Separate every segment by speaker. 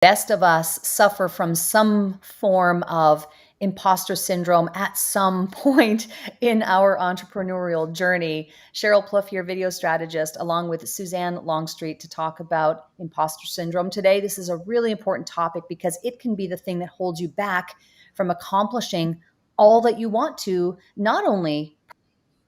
Speaker 1: best of us suffer from some form of imposter syndrome at some point in our entrepreneurial journey. Sheryl Plouffe, your video strategist, along with Suzanne Longstreet, to talk about imposter syndrome today. This is a really important topic because it can be the thing that holds you back from accomplishing all that you want to, not only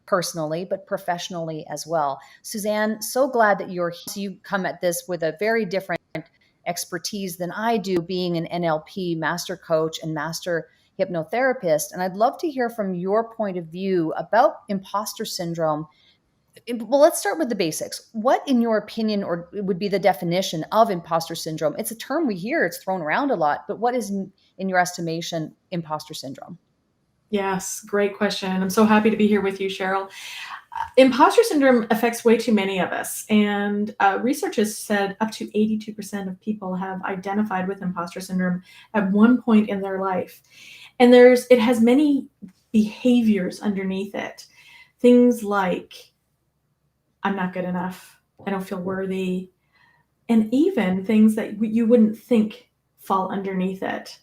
Speaker 1: personally, but professionally as well. Suzanne, so glad that you're here. You come at this with a very different expertise than I do, being an NLP master coach and master hypnotherapist. And I'd love to hear from your point of view about imposter syndrome. Well, let's start with the basics. What, in your opinion, or would be the definition of imposter syndrome? It's a term we hear, it's thrown around a lot, but what is, in your estimation, imposter syndrome?
Speaker 2: Yes, great question. I'm so happy to be here with you, Sheryl. Imposter syndrome affects way too many of us, and research has said up to 82% of people have identified with imposter syndrome at one point in their life. And it has many behaviors underneath it. Things like, I'm not good enough, I don't feel worthy, and even things that you wouldn't think fall underneath it.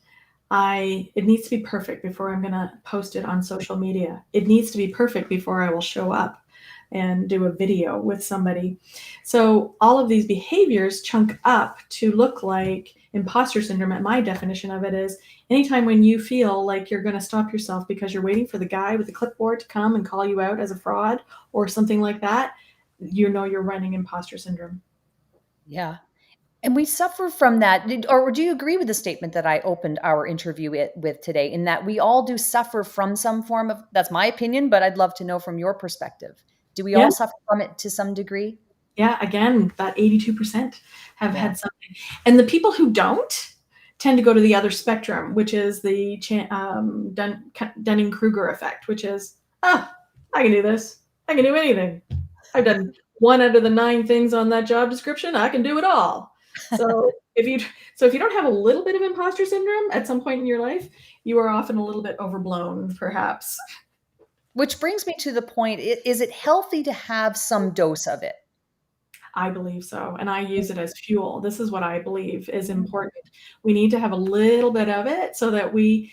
Speaker 2: It needs to be perfect before I'm going to post it on social media. It needs to be perfect before I will show up and do a video with somebody. So all of these behaviors chunk up to look like imposter syndrome. And my definition of it is anytime when you feel like you're going to stop yourself because you're waiting for the guy with the clipboard to come and call you out as a fraud or something like that, you know you're running imposter syndrome.
Speaker 1: Yeah. And we suffer from that. Or do you agree with the statement that I opened our interview with today, in that we all do suffer from some form of, that's my opinion, but I'd love to know from your perspective. Do we
Speaker 2: Yeah.
Speaker 1: all suffer from it to some degree?
Speaker 2: Yeah, again, that 82% have had something. And the people who don't tend to go to the other spectrum, which is the Dunning-Kruger effect, which is, I can do this. I can do anything. I've done 1 out of the 9 things on that job description. I can do it all. So if you don't have a little bit of imposter syndrome at some point in your life, you are often a little bit overblown, perhaps.
Speaker 1: Which brings me to the point, is it healthy to have some dose of it?
Speaker 2: I believe so, and I use it as fuel. This is what I believe is important. We need to have a little bit of it so that we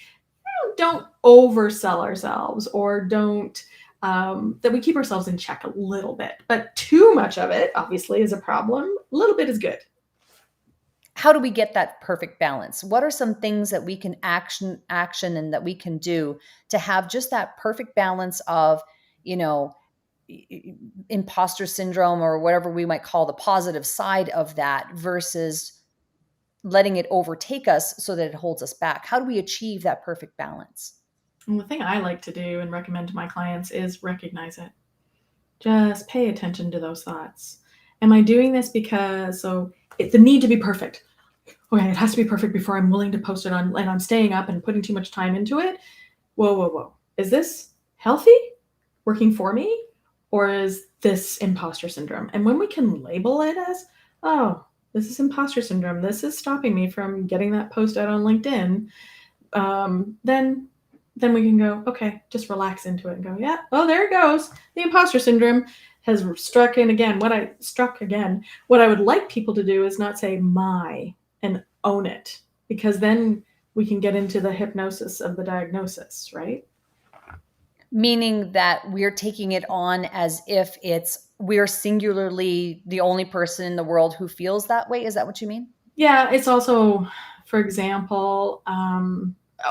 Speaker 2: don't oversell ourselves, or that we keep ourselves in check a little bit. But too much of it, obviously, is a problem. A little bit is good.
Speaker 1: How do we get that perfect balance? What are some things that we can action and that we can do to have just that perfect balance of, imposter syndrome, or whatever we might call the positive side of that, versus letting it overtake us so that it holds us back? How do we achieve that perfect balance?
Speaker 2: And the thing I like to do and recommend to my clients is recognize it. Just pay attention to those thoughts. Am I doing this because, the need to be perfect. Okay, it has to be perfect before I'm willing to post it on, and I'm staying up and putting too much time into it. Whoa. Is this healthy? Working for me? Or is this imposter syndrome? And when we can label it as, this is imposter syndrome, this is stopping me from getting that post out on LinkedIn, then we can go, okay, just relax into it and go, yeah, oh, there it goes. The imposter syndrome has struck in again. What I would like people to do is not say my and own it, because then we can get into the hypnosis of the diagnosis, right?
Speaker 1: Meaning that we're taking it on as if we're singularly the only person in the world who feels that way. Is that what you mean?
Speaker 2: Yeah, it's also, for example,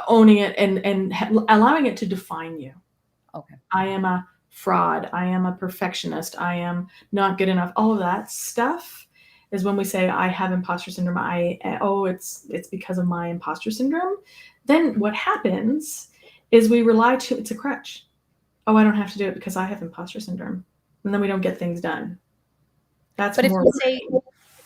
Speaker 2: owning it and allowing it to define you.
Speaker 1: Okay.
Speaker 2: I am a fraud. I am a perfectionist. I am not good enough. All of that stuff is when we say I have imposter syndrome. It's because of my imposter syndrome. Then what happens is we rely to, it's a crutch. I don't have to do it because I have imposter syndrome. And then we don't get things done. That's
Speaker 1: But
Speaker 2: more.
Speaker 1: if you say,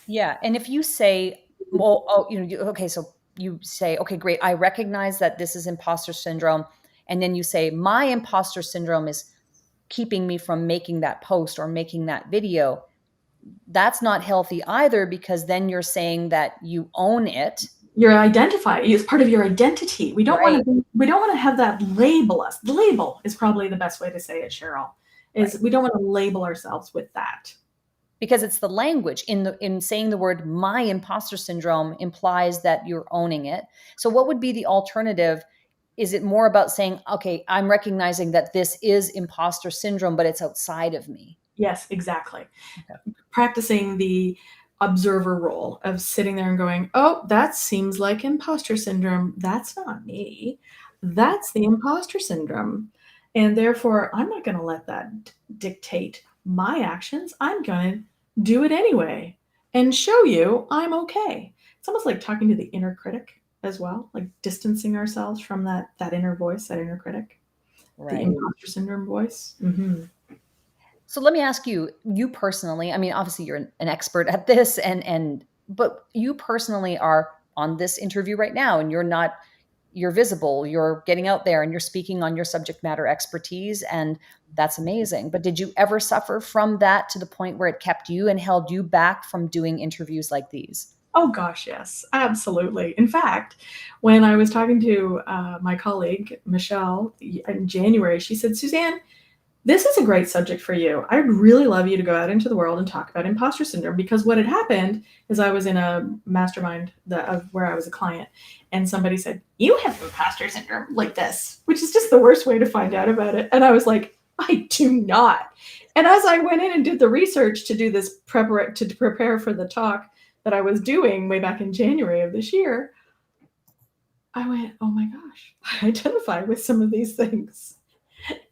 Speaker 1: yeah, and if you say, well, okay, so you say, okay, great, I recognize that this is imposter syndrome, and then you say, my imposter syndrome is keeping me from making that post or making that video. That's not healthy either, because then you're saying that you own it.
Speaker 2: You're identifying. It's part of your identity. We don't want to have that label us. The label is probably the best way to say it, Sheryl. We don't want to label ourselves with that.
Speaker 1: because it's the language in saying the word my imposter syndrome implies that you're owning it. So what would be the alternative? Is it more about saying, okay, I'm recognizing that this is imposter syndrome, but it's outside of me?
Speaker 2: Yes, exactly.
Speaker 1: Okay.
Speaker 2: Practicing the observer role of sitting there and going, oh, that seems like imposter syndrome. That's not me. That's the imposter syndrome. And therefore, I'm not going to let that dictate my actions. I'm going to do it anyway and show you I'm okay. It's almost like talking to the inner critic as well, like distancing ourselves from that inner voice, that inner critic, the
Speaker 1: Right.
Speaker 2: imposter syndrome voice. Mm-hmm.
Speaker 1: So let me ask you, you personally, I mean, obviously you're an expert at this but you personally are on this interview right now and you're visible, you're getting out there and you're speaking on your subject matter expertise, and that's amazing. But did you ever suffer from that to the point where it kept you and held you back from doing interviews like these?
Speaker 2: Oh gosh, yes, absolutely. In fact, when I was talking to my colleague Michelle in January, she said, Suzanne, this is a great subject for you. I'd really love you to go out into the world and talk about imposter syndrome, because what had happened is I was in a mastermind of where I was a client, and somebody said, you have imposter syndrome like this, which is just the worst way to find out about it. And I was like, I do not. And as I went in and did the research to do this to prepare for the talk that I was doing way back in January of this year, I went, oh my gosh, I identify with some of these things.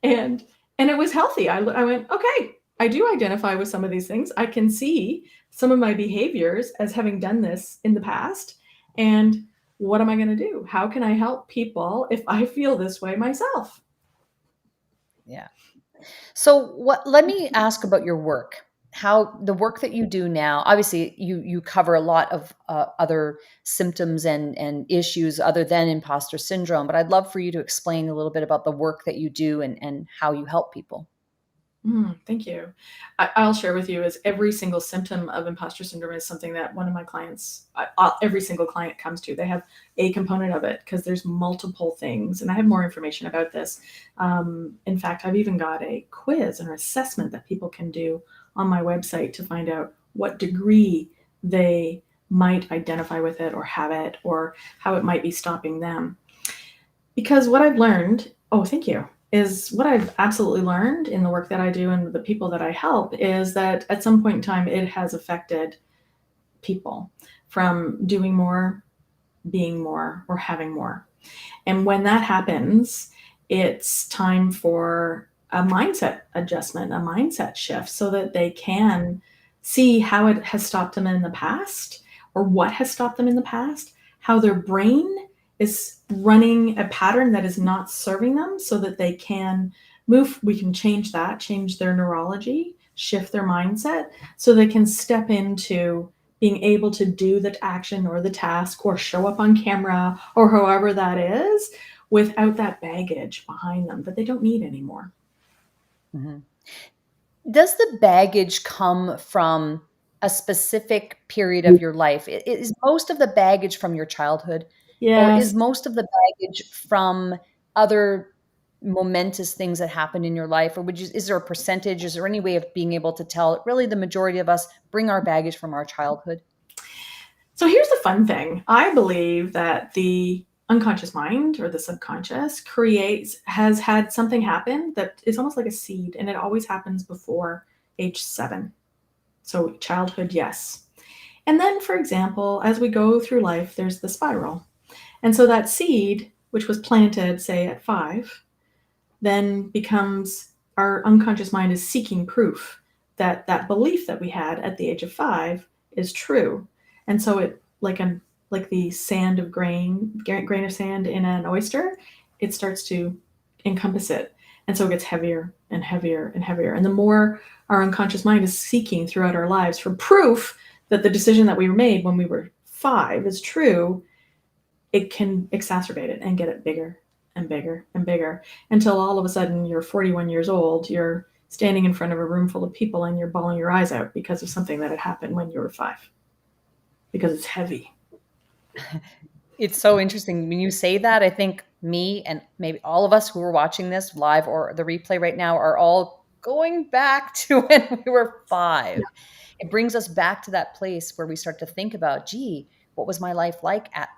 Speaker 2: And it was healthy. I went, okay, I do identify with some of these things. I can see some of my behaviors as having done this in the past. And what am I going to do? How can I help people if I feel this way myself?
Speaker 1: Yeah. So let me ask about your work. How the work that you do now, obviously you cover a lot of other symptoms and issues other than imposter syndrome, but I'd love for you to explain a little bit about the work that you do and how you help people.
Speaker 2: Thank you. I'll share with you is every single symptom of imposter syndrome is something that one of my clients, every single client comes to. They have a component of it because there's multiple things. And I have more information about this. In fact, I've even got a quiz or assessment that people can do on my website to find out what degree they might identify with it or have it, or how it might be stopping them. Because what I've learned, oh, thank you, is what I've absolutely learned in the work that I do and the people that I help is that at some point in time, it has affected people from doing more, being more, or having more. And when that happens, it's time for a mindset adjustment, a mindset shift, so that they can see how it has stopped them in the past, or what has stopped them in the past, how their brain is running a pattern that is not serving them, so that they can move. We can change that, change their neurology, shift their mindset, so they can step into being able to do the action or the task or show up on camera or however that is without that baggage behind them that they don't need anymore.
Speaker 1: Mhm. Does the baggage come from a specific period of your life? Is most of the baggage from your childhood, or is
Speaker 2: Yes.
Speaker 1: most of the baggage from other momentous things that happened in your life? Or is there a percentage? Is there any way of being able to tell really the majority of us bring our baggage from our childhood?
Speaker 2: So here's the fun thing. I believe that the unconscious mind or the subconscious has had something happen that is almost like a seed, and it always happens before age 7. So childhood, yes. And then, for example, as we go through life, there's the spiral. And so that seed, which was planted, say, at 5, then becomes our unconscious mind is seeking proof that that belief that we had at the age of 5 is true. And so it like the sand of grain of sand in an oyster, it starts to encompass it. And so it gets heavier and heavier and heavier. And the more our unconscious mind is seeking throughout our lives for proof that the decision that we made when we were 5 is true, it can exacerbate it and get it bigger and bigger and bigger until all of a sudden you're 41 years old, you're standing in front of a room full of people and you're bawling your eyes out because of something that had happened when you were 5, because it's heavy.
Speaker 1: It's so interesting when you say that. I think me and maybe all of us who are watching this live or the replay right now are all going back to when we were
Speaker 2: Yeah.
Speaker 1: 5. It brings us back to that place where we start to think about, gee, what was my life like at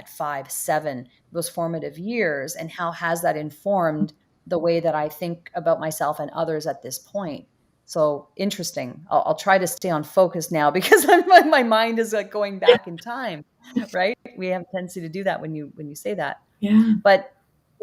Speaker 1: 5, 7, those formative years, and how has that informed the way that I think about myself and others at this point? So interesting. I'll try to stay on focus now because my mind is like going back in time, right? We have a tendency to do that when you say that.
Speaker 2: Yeah.
Speaker 1: But,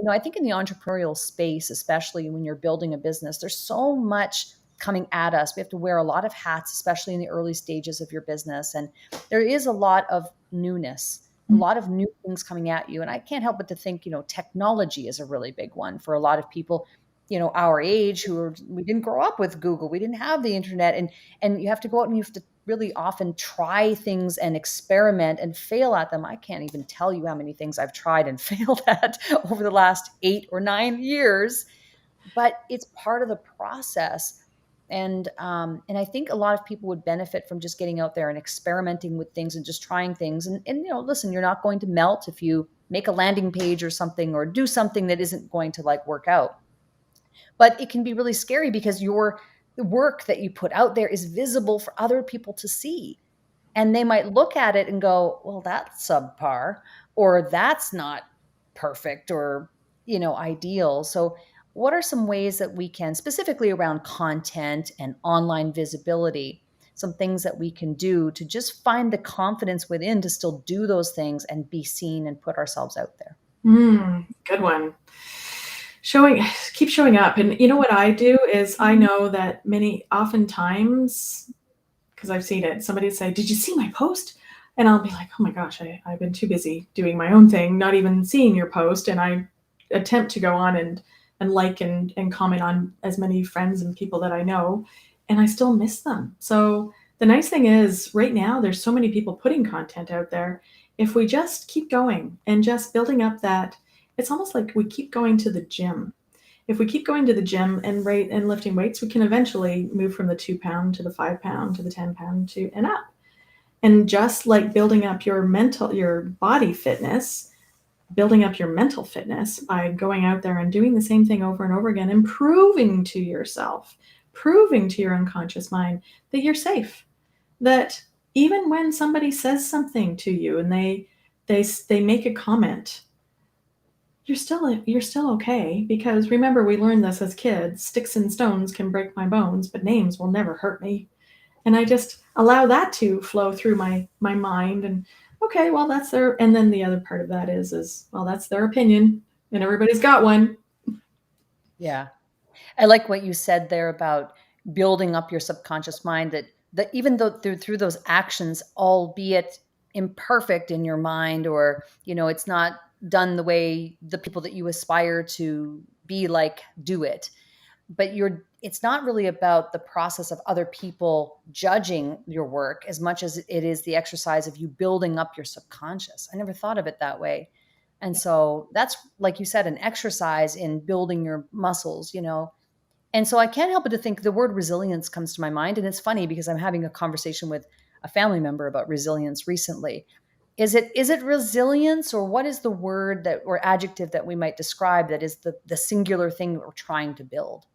Speaker 1: I think in the entrepreneurial space, especially when you're building a business, there's so much coming at us. We have to wear a lot of hats, especially in the early stages of your business. And there is a lot of newness, a lot of new things coming at you. And I can't help but to think, technology is a really big one for a lot of people, our age we didn't grow up with Google. We didn't have the internet. And you have to go out and you have to really often try things and experiment and fail at them. I can't even tell you how many things I've tried and failed at over the last 8 or 9 years, but it's part of the process. And I think a lot of people would benefit from just getting out there and experimenting with things and just trying things. And listen, you're not going to melt if you make a landing page or something or do something that isn't going to like work out. But it can be really scary because the work that you put out there is visible for other people to see. And they might look at it and go, well, that's subpar, or that's not perfect or, ideal. So, what are some ways that we can, specifically around content and online visibility, some things that we can do to just find the confidence within to still do those things and be seen and put ourselves out there?
Speaker 2: Good one. Keep showing up. And you know what I do is I know that oftentimes, because I've seen it, somebody say, "Did you see my post?" And I'll be like, "Oh my gosh, I've been too busy doing my own thing, not even seeing your post." And I attempt to go on and like and comment on as many friends and people that I know, and I still miss them. So the nice thing is right now there's so many people putting content out there. If we just keep going and just building up that, it's almost like we keep going to the gym. If we keep going to the gym and lifting weights, we can eventually move from the 2 pound to the 5 pound to the 10 pound to and up. And just like building up your body fitness, building up your mental fitness by going out there and doing the same thing over and over again, and proving to yourself, proving to your unconscious mind that you're safe. That even when somebody says something to you and they make a comment, you're still okay, because remember, we learned this as kids: sticks and stones can break my bones, but names will never hurt me. And I just allow that to flow through my mind. And okay, well, that's their, and then the other part of that is well, that's their opinion and everybody's got one.
Speaker 1: Yeah. I like what you said there about building up your subconscious mind, that even though through those actions, albeit imperfect in your mind, or, it's not done the way the people that you aspire to be like do it, but it's not really about the process of other people judging your work as much as it is the exercise of you building up your subconscious. I never thought of it that way. And so that's, like you said, an exercise in building your muscles. And so I can't help but to think the word resilience comes to my mind. And it's funny because I'm having a conversation with a family member about resilience recently. Is it resilience, or what is the word that, or adjective that we might describe that is the singular thing that we're trying to build?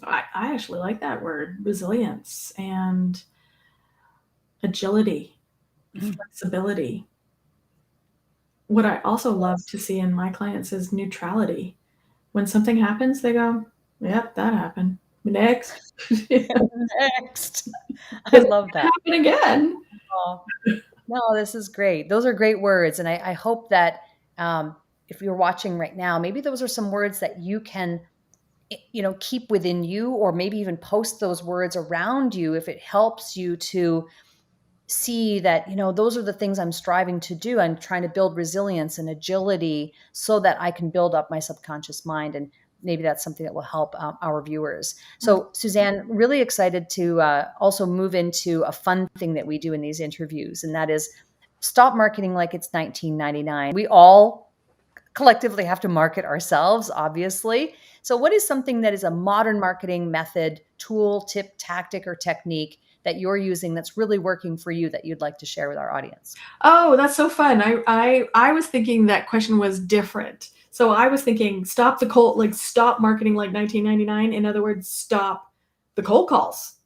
Speaker 2: I actually like that word, resilience and agility,
Speaker 1: Mm.
Speaker 2: flexibility. What I also love to see in my clients is neutrality. When something happens, they go, "Yep, that happened. Next." It's
Speaker 1: Next. I
Speaker 2: gonna
Speaker 1: love that.
Speaker 2: happen again.
Speaker 1: Oh, no, this is great. Those are great words. And I hope that if you're watching right now, maybe those are some words that you can, keep within you, or maybe even post those words around you if it helps you to see that, those are the things I'm striving to do. I'm trying to build resilience and agility so that I can build up my subconscious mind. And maybe that's something that will help our viewers. So, Suzanne, really excited to also move into a fun thing that we do in these interviews, and that is stop marketing like it's 1999. We all collectively have to market ourselves, obviously. So, what is something that is a modern marketing method, tool, tip, tactic, or technique that you're using that's really working for you that you'd like to share with our audience?
Speaker 2: Oh, that's so fun. I was thinking that question was different. So I was thinking, stop the cold, like stop marketing like 1999. In other words, stop the cold calls.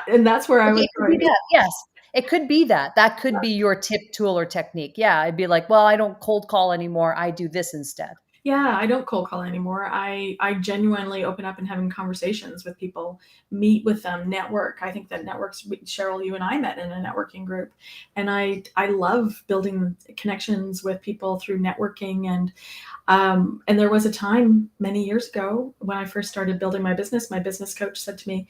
Speaker 2: And that's where I was
Speaker 1: It could be
Speaker 2: going.
Speaker 1: that, yes. It could be that. That could be your tip, tool, or technique. Yeah, I'd be like, well, I don't cold call anymore. I do this instead.
Speaker 2: Yeah, I don't cold call anymore. I genuinely open up and having conversations with people, meet with them, network. I think that networks, Sheryl, you and I met in a networking group, and I love building connections with people through networking. And there was a time many years ago when I first started building my business coach said to me,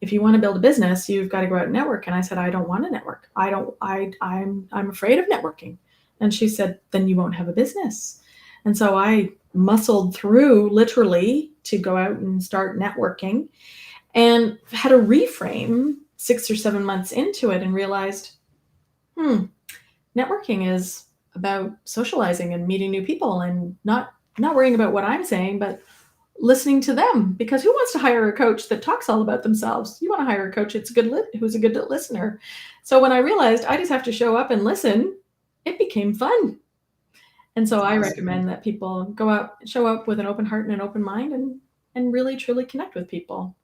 Speaker 2: if you want to build a business, you've got to go out and network. And I said, I don't want to network. I'm afraid of networking. And she said, then you won't have a business. And so I muscled through literally to go out and start networking, and had a reframe 6 or 7 months into it and realized, networking is about socializing and meeting new people and not worrying about what I'm saying, but listening to them. Because who wants to hire a coach that talks all about themselves? You want to hire a coach who's a good listener. So when I realized I just have to show up and listen, it became fun. And so
Speaker 1: That's
Speaker 2: I
Speaker 1: awesome.
Speaker 2: recommend that people go out, show up with an open heart and an open mind, and really truly connect with people.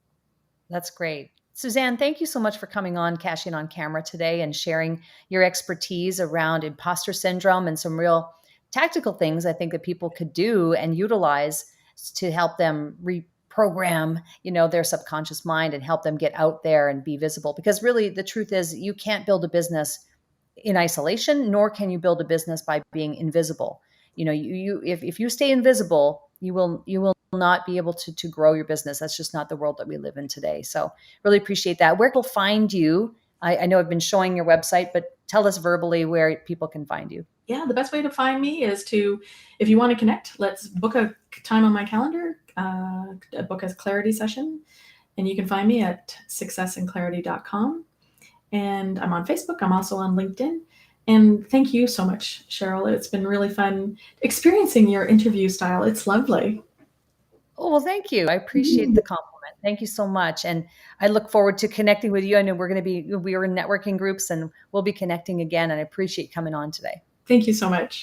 Speaker 1: That's great. Suzanne, thank you so much for coming on Cashing on Camera today and sharing your expertise around imposter syndrome and some real tactical things I think that people could do and utilize to help them reprogram, their subconscious mind and help them get out there and be visible. Because really the truth is you can't build a business in isolation, nor can you build a business by being invisible. If you stay invisible, you will not be able to grow your business. That's just not the world that we live in today. So really appreciate that. Where can people find you? I know I've been showing your website, but tell us verbally where people can find you.
Speaker 2: Yeah, the best way to find me is if you want to connect, let's book a time on my calendar, book a clarity session, and you can find me at successandclarity.com. And I'm on Facebook. I'm also on LinkedIn. And thank you so much, Sheryl. It's been really fun experiencing your interview style. It's lovely.
Speaker 1: Oh, well, thank you. I appreciate the compliment. Thank you so much. And I look forward to connecting with you. I know we are in networking groups and we'll be connecting again. And I appreciate coming on today.
Speaker 2: Thank you so much.